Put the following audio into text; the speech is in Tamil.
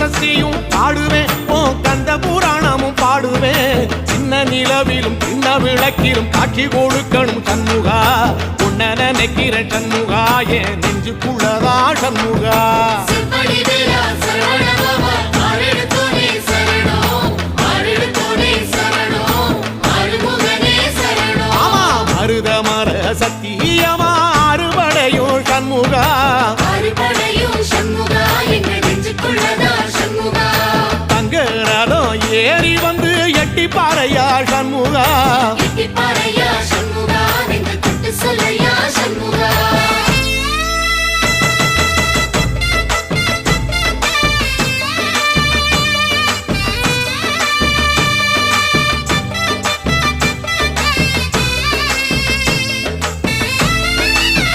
சஷ்டியும் பாடுவேன் உன் கந்த புராணமும் பாடுவேன் சின்ன நிலவிலும் சின்ன விளக்கிலும் காட்சி கொடுக்கணும் சண்முகா உன்ன நினைக்கிற சண்முகா என் நெஞ்சுக்குள்ளதா சண்முகா ஆமா மருதமர சத்தியமா அறுபடையும் சண்முகா தங்கரதம் ஏறி வந்து எட்டி பாறையா சண்முகா சொல்ல